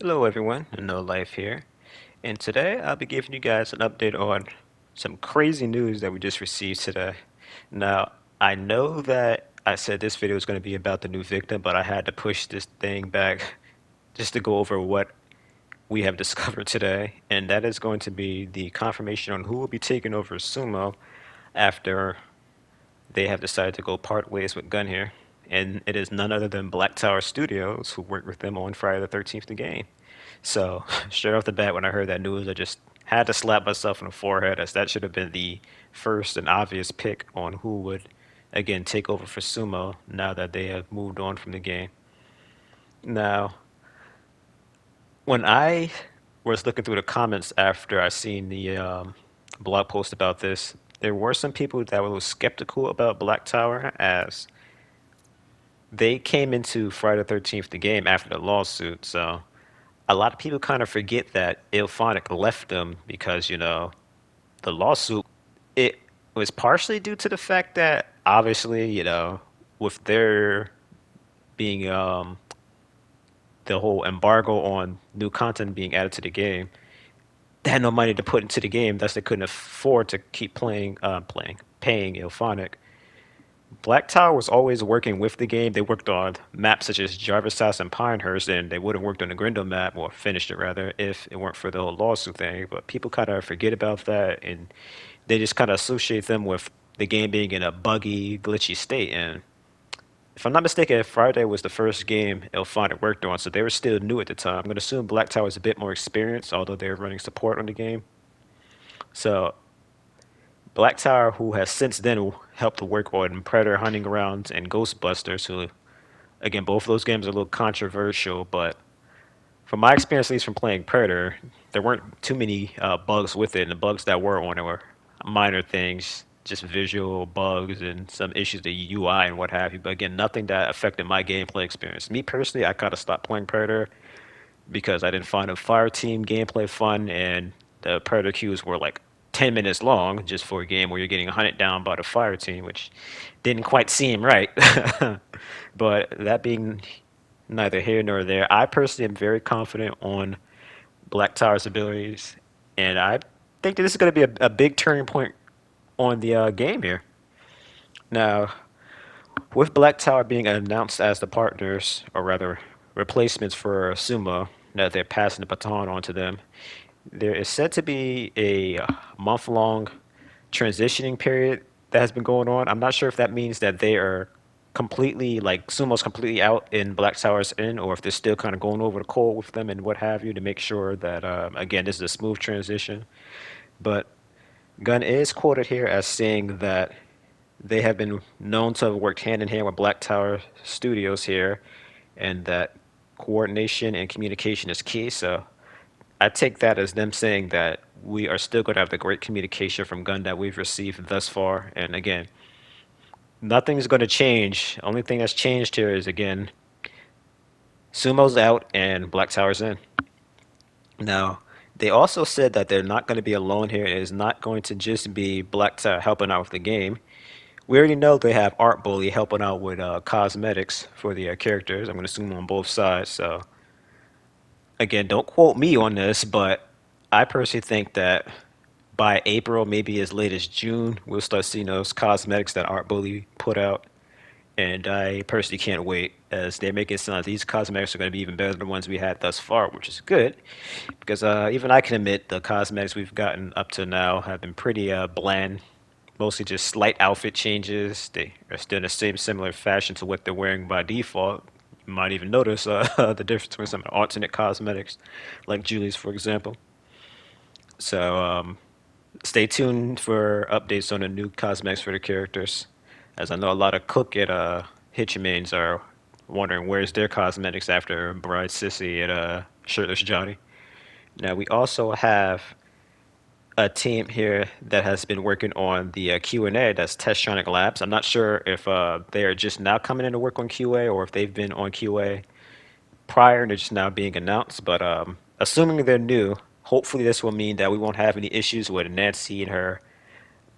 Hello everyone, No Life here, and today I'll be giving you guys an update on some crazy news that we just received today. Now, I know that I said this video was going to be about the new victim, but I had to push this thing back just to go over what we have discovered today, and that is going to be the confirmation on who will be taking over Sumo after they have decided to go part ways with Gun here. And it is none other than Black Tower Studios who worked with them on Friday the 13th the game. So straight off the bat, when I heard that news, I just had to slap myself in the forehead, as that should have been the first and obvious pick on who would again take over for Sumo now that they have moved on from the game. Now, when I was looking through the comments after I seen the blog post about this, there were some people that were a little skeptical about Black Tower, as they came into Friday the 13th the game after the lawsuit. So a lot of people kind of forget that Ilphonic left them because, the lawsuit, it was partially due to the fact that obviously, with their being the whole embargo on new content being added to the game, they had no money to put into the game, thus they couldn't afford to keep paying Ilphonic. Black Tower was always working with the game. They worked on maps such as Jarvis House and Pinehurst, and they would have worked on the Grindel map, or finished it rather, if it weren't for the whole lawsuit thing. But people kind of forget about that, and they just kind of associate them with the game being in a buggy, glitchy state. And if I'm not mistaken, Friday was the first game Elphonic worked on, so they were still new at the time. I'm going to assume Black Tower is a bit more experienced, although they're running support on the game. So Black Tower, who has since then helped to work on Predator Hunting Grounds and Ghostbusters, who, again, both of those games are a little controversial, but from my experience, at least from playing Predator, there weren't too many bugs with it, and the bugs that were on it were minor things, just visual bugs and some issues with the UI and what have you. But again, nothing that affected my gameplay experience. Me personally, I kind of stopped playing Predator because I didn't find the fire team gameplay fun, and the Predator queues were like 10 minutes long just for a game where you're getting hunted down by the fire team, which didn't quite seem right. But that being neither here nor there, I personally am very confident on Black Tower's abilities, and I think that this is going to be a big turning point on the game here. Now, with Black Tower being announced as the partners, or rather replacements for Sumo, now that they're passing the baton on to them, there is said to be a month-long transitioning period that has been going on. I'm not sure if that means that they are completely, like, Sumo's completely out and Black Tower's in, or if they're still kind of going over the coal with them and what have you to make sure that, again, this is a smooth transition. But Gunn is quoted here as saying that they have been known to have worked hand in hand with Black Tower Studios here, and that coordination and communication is key. So I take that as them saying that we are still going to have the great communication from Gun that we've received thus far. And again, nothing's going to change. Only thing that's changed here is, again, Sumo's out and Black Tower's in. Now, they also said that they're not going to be alone here. It is not going to just be Black Tower helping out with the game. We already know they have Art Bully helping out with cosmetics for the characters. I'm going to assume on both sides. So, again, don't quote me on this, but I personally think that by April, maybe as late as June, we'll start seeing those cosmetics that Art Bully put out. And I personally can't wait, as they're making it sound like these cosmetics are going to be even better than the ones we had thus far, which is good. Because even I can admit the cosmetics we've gotten up to now have been pretty bland. Mostly just slight outfit changes. They are still in the same similar fashion to what they're wearing by default. You might even notice the difference between some alternate cosmetics, like Julie's, for example. So stay tuned for updates on the new cosmetics for the characters, as I know a lot of Cook at Hitchmains are wondering where's their cosmetics after Bride Sissy at Shirtless Johnny. Now we also have a team here that has been working on the Q&A. That's Testronic Labs. I'm not sure if they are just now coming in to work on QA, or if they've been on QA prior and they're just now being announced. But assuming they're new, hopefully this will mean that we won't have any issues with Nancy and her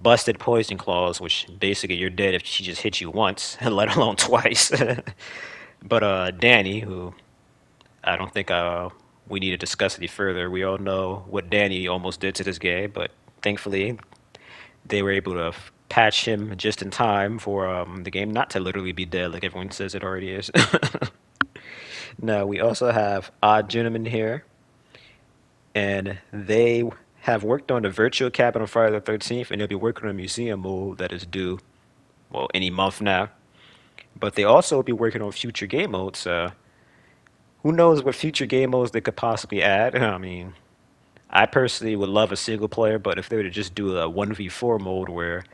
busted poison claws, which basically you're dead if she just hits you once, let alone twice. But Danny, who I don't think we need to discuss any further. We all know what Danny almost did to this game, but thankfully they were able to patch him just in time for the game not to literally be dead like everyone says it already is. Now, we also have Odd Gentleman here, and they have worked on the virtual cabin on Friday the 13th, and they'll be working on a museum mode that is due, well, any month now. But they also will be working on future game modes. Who knows what future game modes they could possibly add? I mean, I personally would love a single player, but if they were to just do a 1v4 mode where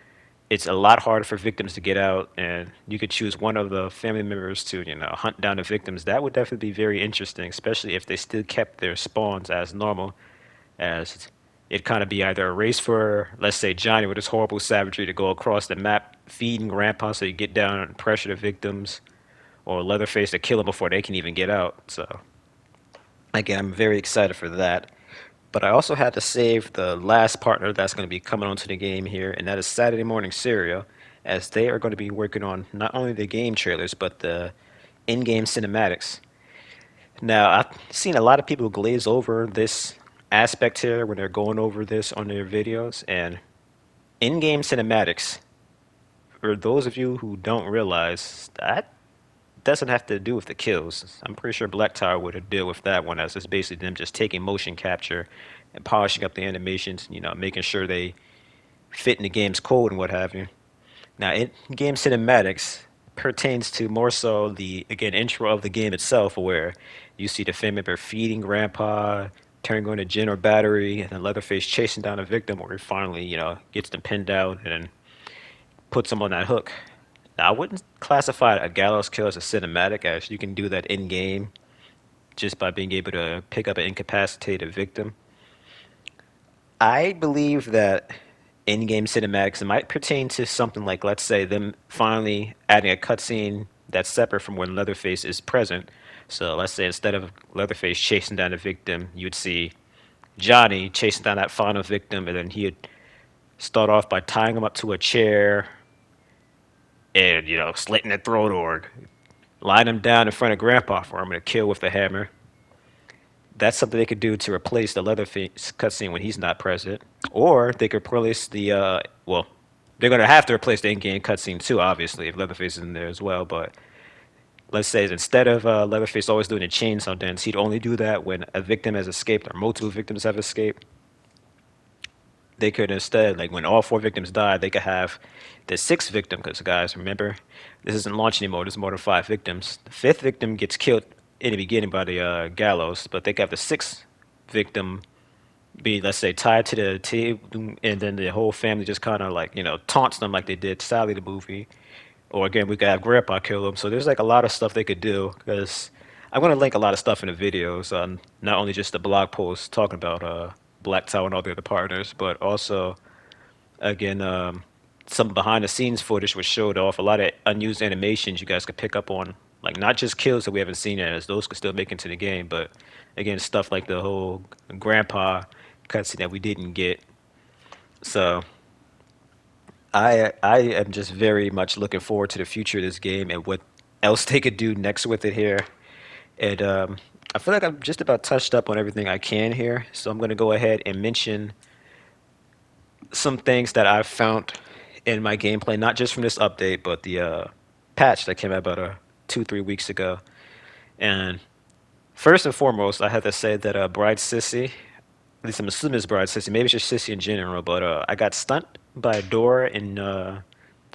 it's a lot harder for victims to get out and you could choose one of the family members to, hunt down the victims, that would definitely be very interesting, especially if they still kept their spawns as normal, as it'd kind of be either a race for, let's say, Johnny with his horrible savagery to go across the map feeding Grandpa so you get down and pressure the victims, or Leatherface to kill them before they can even get out. So, again, I'm very excited for that. But I also had to save the last partner that's going to be coming onto the game here, and that is Saturday Morning Cereal, as they are going to be working on not only the game trailers, but the in-game cinematics. Now, I've seen a lot of people glaze over this aspect here when they're going over this on their videos, and in-game cinematics, for those of you who don't realize, that doesn't have to do with the kills. I'm pretty sure Black Tower would deal with that one, as it's basically them just taking motion capture and polishing up the animations, making sure they fit in the game's code and what have you. Now, in-game cinematics pertains to more so the, again, intro of the game itself, where you see the family member feeding Grandpa, turning on a gen or battery, and then Leatherface chasing down a victim, where he finally, gets them pinned down and puts them on that hook. Now, I wouldn't classify a gallows kill as a cinematic, as you can do that in game just by being able to pick up an incapacitated victim. I believe that in-game cinematics might pertain to something like, let's say, them finally adding a cutscene that's separate from when Leatherface is present. So let's say instead of Leatherface chasing down a victim, you'd see Johnny chasing down that final victim, and then he'd start off by tying him up to a chair and, slitting the throat or line him down in front of Grandpa for him to kill with the hammer. That's something they could do to replace the Leatherface cutscene when he's not present, or they could replace the well, they're gonna have to replace the in-game cutscene too, obviously, if Leatherface is in there as well. But let's say instead of Leatherface always doing a chainsaw dance, he'd only do that when a victim has escaped or multiple victims have escaped. They could instead, like when all four victims die, they could have the sixth victim. Because guys, remember, this isn't launch anymore. There's more than five victims. The fifth victim gets killed in the beginning by the gallows, but they could have the sixth victim be, let's say, tied to the table, and then the whole family just kind of like taunts them like they did Sally the movie. Or again, we could have Grandpa kill them. So there's like a lot of stuff they could do. Because I'm going to link a lot of stuff in the videos, not only just the blog post talking about Black Tower and all the other partners, but also again some behind the scenes footage was showed off a lot of unused animations you guys could pick up on, like not just kills that we haven't seen yet, as those could still make into the game, but again stuff like the whole Grandpa cutscene that we didn't get. So I am just very much looking forward to the future of this game and what else they could do next with it here. And I feel like I've just about touched up on everything I can here, so I'm going to go ahead and mention some things that I've found in my gameplay, not just from this update, but the patch that came out about 2, 3 weeks ago. And first and foremost, I have to say that Bride Sissy, at least I'm assuming it's Bride Sissy, maybe it's just Sissy in general, but I got stunned by a door in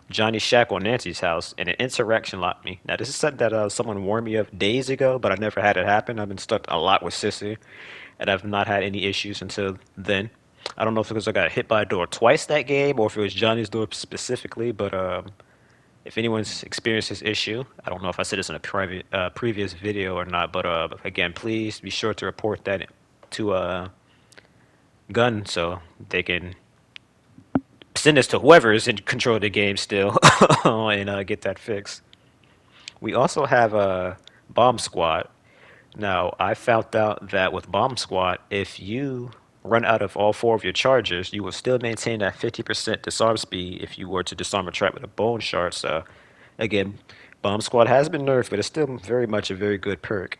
Johnny's shack on Nancy's house, and an insurrection locked me. Now, this is something that someone warned me of days ago, but I never had it happen. I've been stuck a lot with Sissy, and I've not had any issues until then. I don't know if it was I got hit by a door twice that game, or if it was Johnny's door specifically, but if anyone's experienced this issue, I don't know if I said this in a private previous video or not, but again, please be sure to report that to Gun so they can send this to whoever is in control of the game still and get that fixed. We also have a Bomb Squad. Now, I found out that with Bomb Squad, if you run out of all four of your charges, you will still maintain that 50% disarm speed if you were to disarm a trap with a bone shard. So, again, Bomb Squad has been nerfed, but it's still very much a very good perk.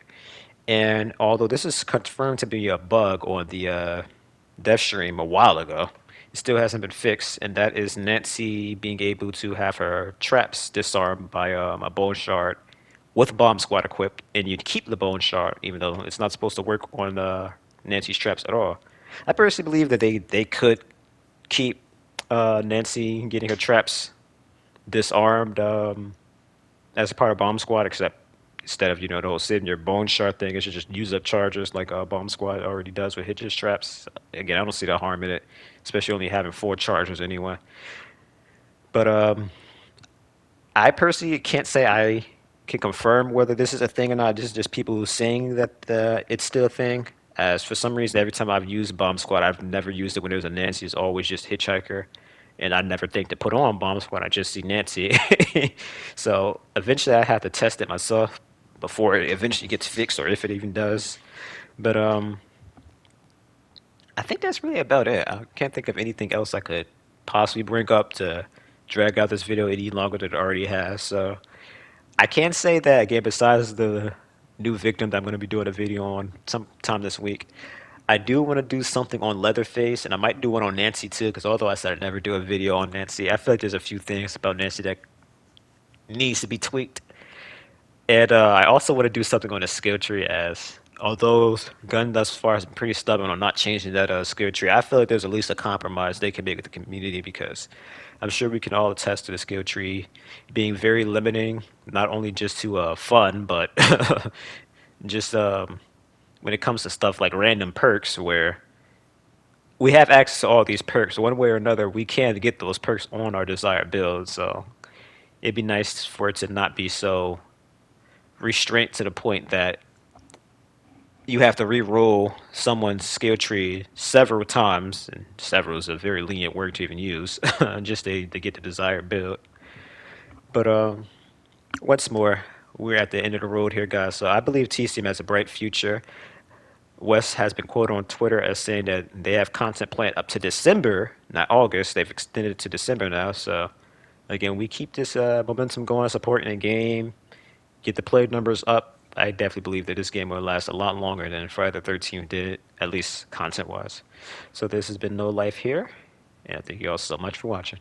And although this is confirmed to be a bug on the dev stream a while ago, it still hasn't been fixed, and that is Nancy being able to have her traps disarmed by a bone shard with bomb squad equipped, and you keep the bone shard even though it's not supposed to work on Nancy's traps at all. I personally believe that they could keep Nancy getting her traps disarmed as a part of bomb squad, except instead of the whole saving your bone shard thing, it should just use up charges like bomb squad already does with hitches traps. Again, I don't see the harm in it, especially only having four charges anyway. But I personally can't say I can confirm whether this is a thing or not. This is just people saying that it's still a thing. As for some reason, every time I've used Bomb Squad, I've never used it when it was a Nancy. It's always just Hitchhiker. And I never think to put on Bomb Squad. I just see Nancy. So eventually I have to test it myself before it eventually gets fixed or if it even does. But I think that's really about it. I can't think of anything else I could possibly bring up to drag out this video any longer than it already has. So I can say that again, besides the new victim that I'm going to be doing a video on sometime this week, I do want to do something on Leatherface, and I might do one on Nancy too, because although I said I'd never do a video on Nancy, I feel like there's a few things about Nancy that needs to be tweaked. And I also want to do something on the skill tree as although Gun thus far has been pretty stubborn on not changing that skill tree, I feel like there's at least a compromise they can make with the community because I'm sure we can all attest to the skill tree being very limiting, not only just to fun, but just when it comes to stuff like random perks where we have access to all these perks. One way or another, we can get those perks on our desired build. So it'd be nice for it to not be so restrained to the point that you have to re-roll someone's skill tree several times, and several is a very lenient word to even use, just to get the desired build. But what's more, we're at the end of the road here, guys. So I believe TCM has a bright future. Wes has been quoted on Twitter as saying that they have content planned up to December, not August. They've extended it to December now. So again, we keep this momentum going, supporting the game, get the play numbers up. I definitely believe that this game will last a lot longer than Friday the 13th did, at least content wise. So this has been No Life here, and thank you all so much for watching.